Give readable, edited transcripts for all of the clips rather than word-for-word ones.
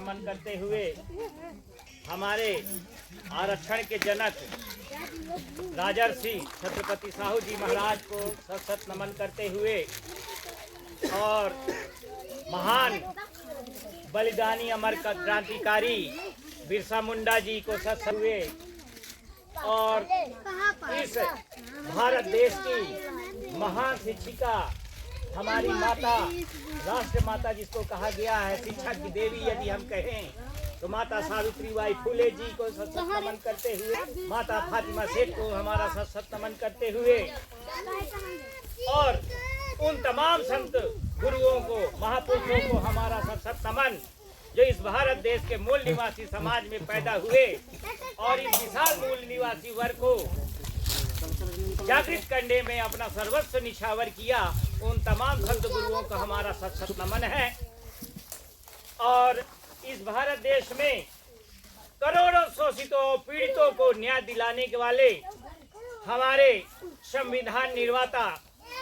नमन करते हुए हमारे आरक्षण के जनक राजर्षि छत्रपति साहू जी महाराज को सत सत नमन करते हुए और महान बलिदानी अमर क्रांतिकारी बिरसा मुंडा जी को सत सत हुए और इस भारत देश की महान शिक्षिका हमारी माता, राष्ट्र माता जिसको कहा गया है, शिक्षा की देवी यदि हम कहें तो माता सावित्रीबाई फुले जी को सत सत नमन करते हुए, माता फातिमा सेठ को हमारा सत सत नमन करते हुए और उन तमाम संत गुरुओं को, महापुरुषों को हमारा सत सत नमन जो इस भारत देश के मूल निवासी समाज में पैदा हुए और इस विशाल मूल निवासी वर्ग को जागृत करने में अपना सर्वस्व निछावर किया, उन तमाम संत गुरुओं का हमारा सत सत नमन है। और इस भारत देश में करोड़ों शोषितों पीड़ितों को न्याय दिलाने के वाले हमारे संविधान निर्माता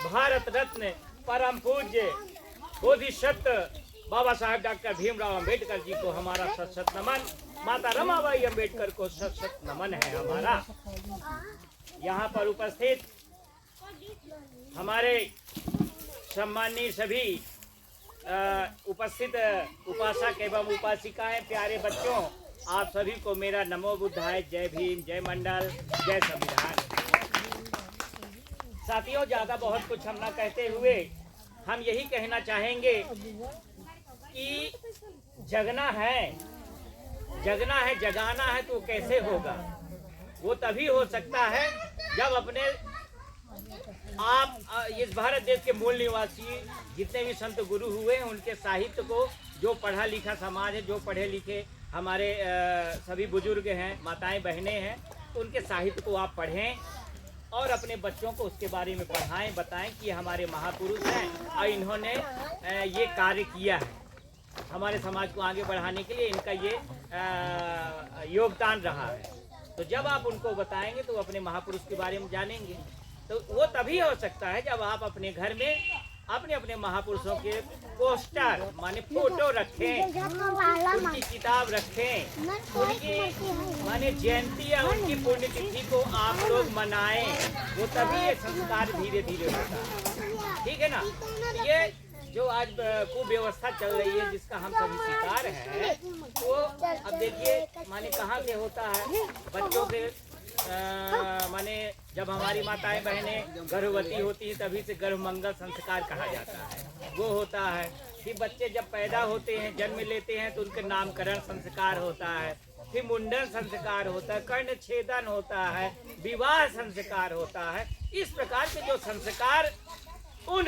भारत रत्न परम पूज्य बोधिसत्व बाबा साहब डॉक्टर भीमराव अंबेडकर जी को हमारा सत सत नमन, माता रमाबाई अंबेडकर को सत सत नमन है हमारा। यहाँ पर उपस्थित हमारे सम्माननीय सभी उपस्थित उपासक एवं उपासिकाएं, प्यारे बच्चों, आप सभी को मेरा नमो बुद्धाय, जय भीम, जय मंडल, जय संविधान। साथियों, ज़्यादा बहुत कुछ हम ना कहते हुए हम यही कहना चाहेंगे कि जगना है, जगाना है तो कैसे होगा? वो तभी हो सकता है जब अपने आप इस भारत देश के मूल निवासी जितने भी संत गुरु हुए हैं उनके साहित्य को, जो पढ़ा लिखा समाज है, जो पढ़े लिखे हमारे सभी बुजुर्ग हैं, माताएं बहनें हैं, तो उनके साहित्य को आप पढ़ें और अपने बच्चों को उसके बारे में पढ़ाएं, बताएं कि हमारे महापुरुष हैं और इन्होंने ये कार्य किया है, हमारे समाज को आगे बढ़ाने के लिए इनका ये योगदान रहा है। तो जब आप उनको बताएंगे तो अपने महापुरुष के बारे में जानेंगे। तो वो तभी हो सकता है जब आप अपने घर में अपने अपने महापुरुषों के पोस्टर माने फोटो रखें, उनकी किताब रखें, उनकी माने जयंती या उनकी पुण्यतिथि को आप लोग मनाएं, वो तभी ये संस्कार धीरे धीरे होता है। ठीक है ना? ये जो आज कुव्यवस्था चल रही है जिसका हम सभी शिकार हैं, तो अब देखिए माने कहाँ से होता है, बच्चों के माने जब हमारी माताएं बहनें गर्भवती होती हैं तभी से गर्भमंगल संस्कार कहा जाता है, वो होता है। फिर बच्चे जब पैदा होते हैं, जन्म लेते हैं तो उनके नामकरण संस्कार होता है, फिर मुंडन संस्कार होता है, कर्ण छेदन होता है, विवाह संस्कार होता है। इस प्रकार के जो संस्कार उन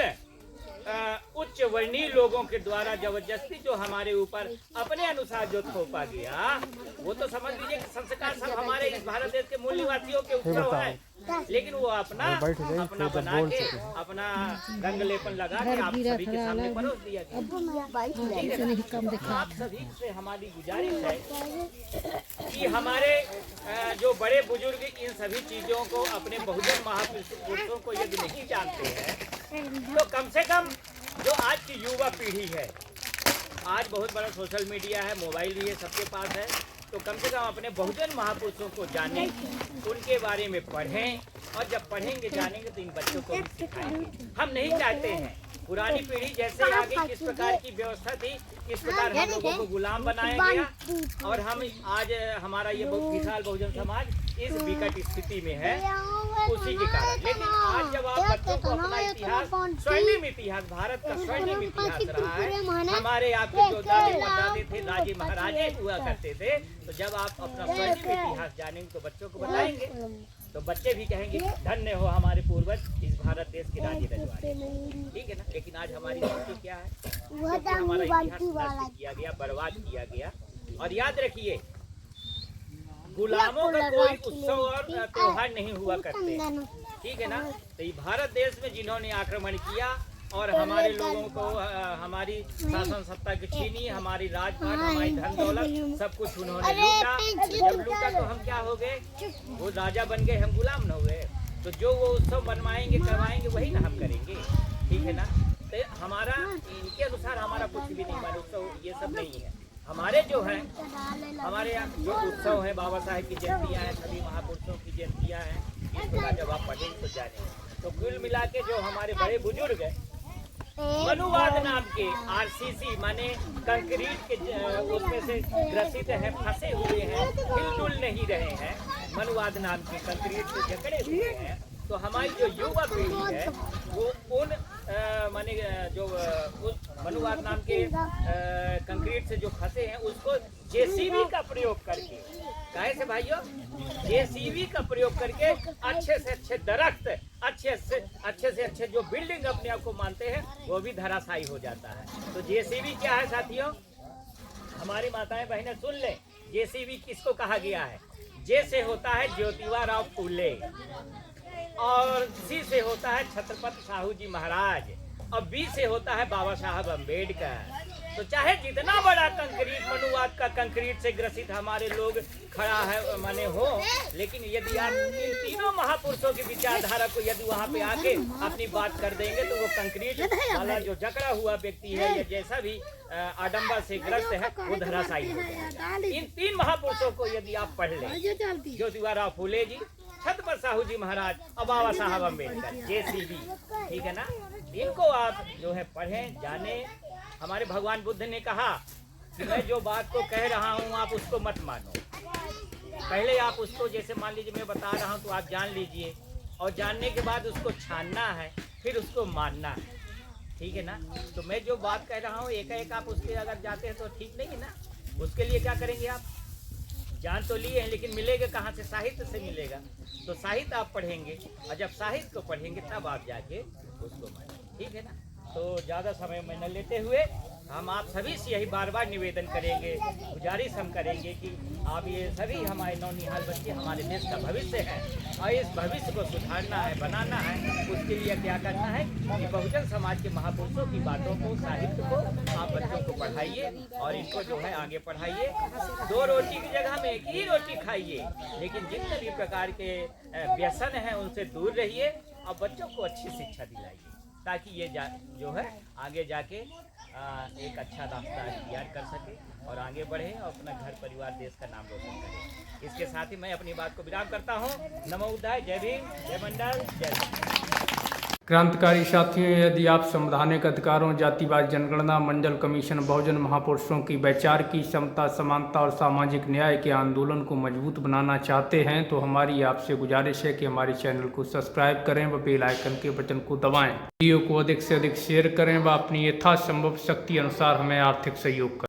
उच्च वर्णीय लोगों के द्वारा जबरदस्ती जो हमारे ऊपर अपने अनुसार जो थोपा गया, वो तो समझ लीजिए कि संस्कार सब हमारे इस भारत देश के मूल निवासियों के उत्सव है, लेकिन वो अपना बना के अपना रंग लेपन लगा के आप सभी के सामने परोस दिया गया। आप सभी से हमारी गुजारिश है कि हमारे जो बड़े बुजुर्ग इन सभी चीजों को, अपने बहुजन महापुरुषों को यदि नहीं जानते हैं तो कम से कम जो आज की युवा पीढ़ी है, आज बहुत बड़ा सोशल मीडिया है, मोबाइल भी है, सबके पास है, तो कम से कम अपने बहुजन महापुरुषों को जानें, उनके बारे में पढ़ें और जब पढ़ेंगे जानेंगे तो इन बच्चों को भी सिखाएंगे। हम नहीं चाहते हैं पुरानी पीढ़ी जैसे आगे किस प्रकार की व्यवस्था थी, इस प्रकार हम लोगों को गुलाम बनाया गया और हम आज हमारा ये विशाल बहुजन समाज इस विकट स्थिति में है उसी के कारण। लेकिन आज जब आप बच्चों को अपना इतिहास, स्वर्णिम इतिहास, भारत का स्वर्णिम इतिहास रहा है, हमारे आपके जो दादे परदादे थे, राजे महाराजे हुआ करते थे, तो जब आप अपना स्वर्णिम इतिहास जानेंगे तो बच्चों को बताएंगे तो बच्चे भी कहेंगे धन्य हो हमारे पूर्वज इस भारत देश के राजे रजवाड़े। ठीक है ना? लेकिन आज हमारी स्थिति क्या है? क्योंकि हमारा इतिहास नष्ट किया गया, बर्बाद किया गया। और याद रखिए, गुलामों का कोई उत्सव और त्योहार नहीं हुआ करते। ठीक है ना? तो ये भारत देश में जिन्होंने आक्रमण किया और हमारे लोगों को हमारी शासन सत्ता की छीनी, हमारी राजपाट, हमारी धन दौलत सब कुछ उन्होंने लूटा। जब लूटा तो हम क्या हो गए? वो राजा बन गए, हम गुलाम न हुए। तो जो वो उत्सव बनवाएंगे, करवाएंगे, वही ना हम करेंगे। ठीक है ना? तो हमारा इनके अनुसार हमारा कुछ भी नहीं माने, उत्सव ये सब नहीं है। हमारे जो है हमारे यहाँ जो उत्सव है, बाबा साहेब की जयंतियाँ हैं, सभी महापुरुषों की जयंतियाँ हैं, इसका जब आप पढ़ेंगे तो जाने। तो कुल मिला के जो हमारे बड़े बुजुर्ग मनुवाद नाम के आरसीसी माने कंक्रीट के उसमें से ग्रसित हैं, फंसे हुए हैं, हिलजुल नहीं रहे हैं, मनुवाद नाम के कंक्रीट से जकड़े हुए हैं। तो हमारी जो युवा पीढ़ी है वो उन माने जो उस मनुवाद नाम के कंक्रीट से जो फंसे हैं उसको जेसीबी का प्रयोग करके, काहे से भाइयों, जेसीबी का प्रयोग करके अच्छे से अच्छे दरख्त, अच्छे से अच्छे जो बिल्डिंग अपने आप को मानते हैं वो भी धराशायी हो जाता है। तो जेसीबी क्या है साथियों, हमारी माताएं बहनें सुन लें, जेसीबी किसको कहा गया है। जे से होता है ज्योतिबा राव फूले, और सी से होता है छत्रपति साहू जी महाराज, और बी से होता है बाबा साहब अम्बेडकर। तो चाहे जितना बड़ा कंक्रीट मनुवाद का कंक्रीट से ग्रसित हमारे लोग खड़ा है माने हो, लेकिन यदि आप इन तीनों महापुरुषों की विचारधारा को यदि वहाँ पे आके अपनी बात कर देंगे तो वो कंक्रीट वाला जो जकड़ा हुआ व्यक्ति है या जैसा भी आडंबर से ग्रस्त है वो धराशायी हो जाएगा। इन तीन महापुरुषों को यदि आप पढ़ लें, ज्योतिबा राव फूले जी, छत्रपति साहू जी महाराज और बाबा साहब अम्बेडकर, जेसीबी, ठीक है ना, इनको आप जो है पढ़ें, जाने। हमारे भगवान बुद्ध ने कहा कि मैं जो बात को कह रहा हूँ आप उसको मत मानो, पहले आप उसको, जैसे मान लीजिए मैं बता रहा हूँ तो आप जान लीजिए, और जानने के बाद उसको छानना है, फिर उसको मानना है, ठीक है ना। तो मैं जो बात कह रहा हूँ एक आप उसके अगर जाते हैं तो ठीक नहीं है ना। उसके लिए क्या करेंगे, आप जान तो लिए हैं लेकिन मिलेगा कहाँ से, साहित्य से मिलेगा। तो साहित्य आप पढ़ेंगे, और जब साहित्य को पढ़ेंगे तब आप जाके उसको मानेंगे, ठीक है ना। तो ज़्यादा समय में न लेते हुए हम आप सभी से यही बार बार निवेदन करेंगे, गुजारिश हम करेंगे कि आप ये सभी हमारे नौनिहाल बच्चे हमारे देश का भविष्य है, और इस भविष्य को सुधारना है, बनाना है। उसके लिए क्या करना है कि बहुजन समाज के महापुरुषों की बातों को, साहित्य को आप बच्चों को पढ़ाइए और इनको जो है आगे बढ़ाइए। 2 रोटी की जगह में 1 ही रोटी खाइए, लेकिन जितने भी प्रकार के व्यसन हैं उनसे दूर रहिए और बच्चों को अच्छी शिक्षा दिलाइए, ताकि ये जो है आगे जाके एक अच्छा रास्ता तैयार कर सके और आगे बढ़े और अपना घर परिवार देश का नाम रोशन करे। इसके साथ ही मैं अपनी बात को विराम करता हूँ। नमो बुद्धाय, जय भीम, जय मंडल, जय। क्रांतिकारी साथियों, यदि आप संवैधानिक अधिकारों, जातिवाद जनगणना, मंडल कमीशन, बहुजन महापुरुषों की वैचार की समता, समानता और सामाजिक न्याय के आंदोलन को मजबूत बनाना चाहते हैं तो हमारी आपसे गुजारिश है कि हमारे चैनल को सब्सक्राइब करें व बेल आइकन के बटन को दबाएं। वीडियो को अधिक से अधिक शेयर करें व अपनी यथासंभव शक्ति अनुसार हमें आर्थिक सहयोग करें।